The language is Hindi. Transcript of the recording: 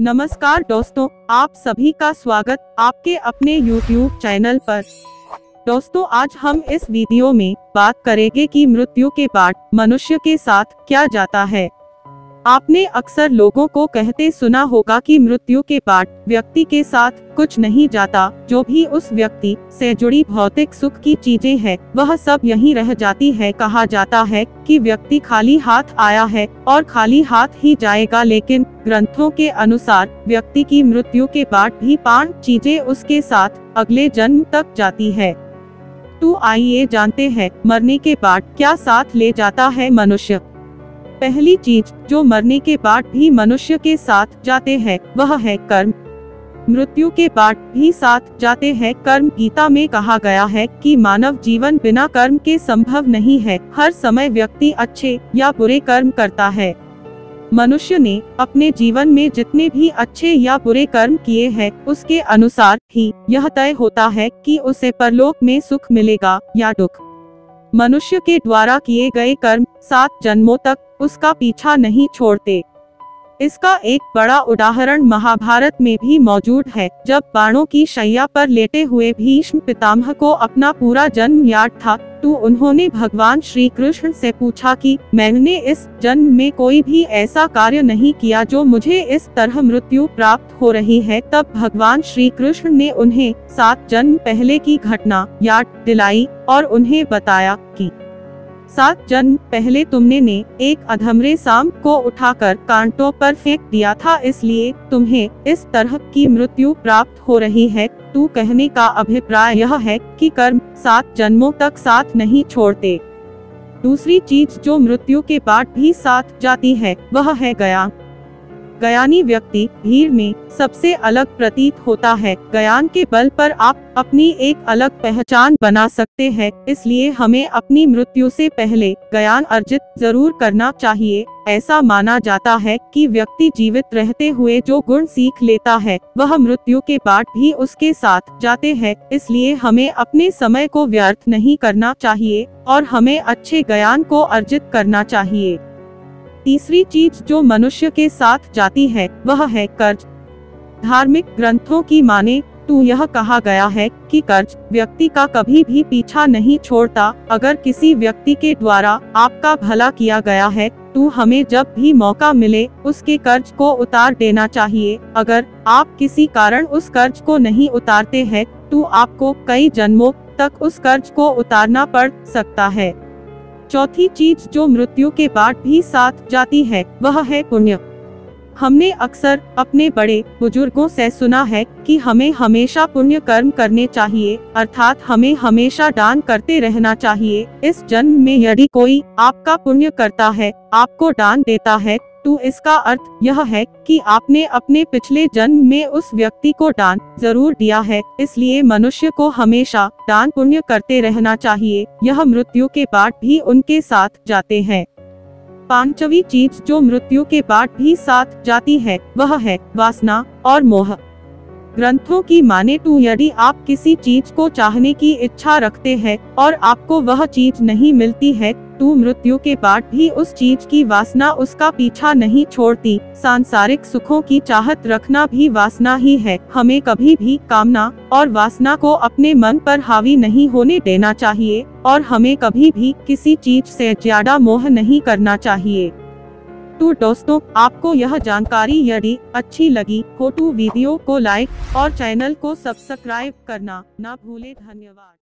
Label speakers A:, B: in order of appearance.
A: नमस्कार दोस्तों, आप सभी का स्वागत आपके अपने YouTube चैनल पर। दोस्तों, आज हम इस वीडियो में बात करेंगे कि मृत्यु के बाद मनुष्य के साथ क्या जाता है। आपने अक्सर लोगों को कहते सुना होगा कि मृत्यु के बाद व्यक्ति के साथ कुछ नहीं जाता, जो भी उस व्यक्ति से जुड़ी भौतिक सुख की चीजें हैं वह सब यहीं रह जाती है। कहा जाता है कि व्यक्ति खाली हाथ आया है और खाली हाथ ही जाएगा, लेकिन ग्रंथों के अनुसार व्यक्ति की मृत्यु के बाद भी 5 चीजें उसके साथ अगले जन्म तक जाती है। तो आइए जानते हैं मरने के बाद क्या साथ ले जाता है मनुष्य। पहली चीज जो मरने के बाद भी मनुष्य के साथ जाते हैं वह है कर्म। मृत्यु के बाद भी साथ जाते हैं कर्म। गीता में कहा गया है कि मानव जीवन बिना कर्म के संभव नहीं है। हर समय व्यक्ति अच्छे या बुरे कर्म करता है। मनुष्य ने अपने जीवन में जितने भी अच्छे या बुरे कर्म किए हैं उसके अनुसार ही यह तय होता है कि उसे परलोक में सुख मिलेगा या दुख। मनुष्य के द्वारा किए गए कर्म 7 जन्मों तक उसका पीछा नहीं छोड़ते। इसका एक बड़ा उदाहरण महाभारत में भी मौजूद है, जब बाणों की शैया पर लेटे हुए भीष्म पितामह को अपना पूरा जन्म याद था, तो उन्होंने भगवान श्री कृष्ण से पूछा कि मैंने इस जन्म में कोई भी ऐसा कार्य नहीं किया जो मुझे इस तरह मृत्यु प्राप्त हो रही है। तब भगवान श्री कृष्ण ने उन्हें 7 जन्म पहले की घटना याद दिलाई और उन्हें बताया कि 7 जन्म पहले तुमने एक अधमरे सांप को उठाकर कांटों पर फेंक दिया था, इसलिए तुम्हें इस तरह की मृत्यु प्राप्त हो रही है। तू कहने का अभिप्राय यह है कि कर्म 7 जन्मों तक साथ नहीं छोड़ते। दूसरी चीज जो मृत्यु के बाद भी साथ जाती है वह है ज्ञान। ज्ञानी व्यक्ति भीड़ में सबसे अलग प्रतीत होता है। ज्ञान के बल पर आप अपनी एक अलग पहचान बना सकते हैं, इसलिए हमें अपनी मृत्यु से पहले ज्ञान अर्जित जरूर करना चाहिए। ऐसा माना जाता है कि व्यक्ति जीवित रहते हुए जो गुण सीख लेता है वह मृत्यु के बाद भी उसके साथ जाते हैं, इसलिए हमें अपने समय को व्यर्थ नहीं करना चाहिए और हमें अच्छे ज्ञान को अर्जित करना चाहिए। तीसरी चीज जो मनुष्य के साथ जाती है वह है कर्ज। धार्मिक ग्रंथों की माने तो यह कहा गया है कि कर्ज व्यक्ति का कभी भी पीछा नहीं छोड़ता। अगर किसी व्यक्ति के द्वारा आपका भला किया गया है तो हमें जब भी मौका मिले उसके कर्ज को उतार देना चाहिए। अगर आप किसी कारण उस कर्ज को नहीं उतारते हैं तो आपको कई जन्मों तक उस कर्ज को उतारना पड़ सकता है। चौथी चीज जो मृत्यु के बाद भी साथ जाती है वह है पुण्य। हमने अक्सर अपने बड़े बुजुर्गों से सुना है कि हमें हमेशा पुण्य कर्म करने चाहिए, अर्थात हमें हमेशा दान करते रहना चाहिए। इस जन्म में यदि कोई आपका पुण्य करता है, आपको दान देता है, तो इसका अर्थ यह है कि आपने अपने पिछले जन्म में उस व्यक्ति को दान जरूर दिया है। इसलिए मनुष्य को हमेशा दान पुण्य करते रहना चाहिए। यह मृत्यु के बाद भी उनके साथ जाते हैं। 5वीं चीज जो मृत्यु के बाद भी साथ जाती है वह है वासना और मोह। ग्रंथों की माने तो यदि आप किसी चीज को चाहने की इच्छा रखते हैं और आपको वह चीज नहीं मिलती है तो मृत्यु के बाद भी उस चीज की वासना उसका पीछा नहीं छोड़ती। सांसारिक सुखों की चाहत रखना भी वासना ही है। हमें कभी भी कामना और वासना को अपने मन पर हावी नहीं होने देना चाहिए और हमें कभी भी किसी चीज से ज्यादा मोह नहीं करना चाहिए। तो दोस्तों, आपको यह जानकारी यदि अच्छी लगी हो तो वीडियो को लाइक और चैनल को सब्सक्राइब करना ना भूले। धन्यवाद।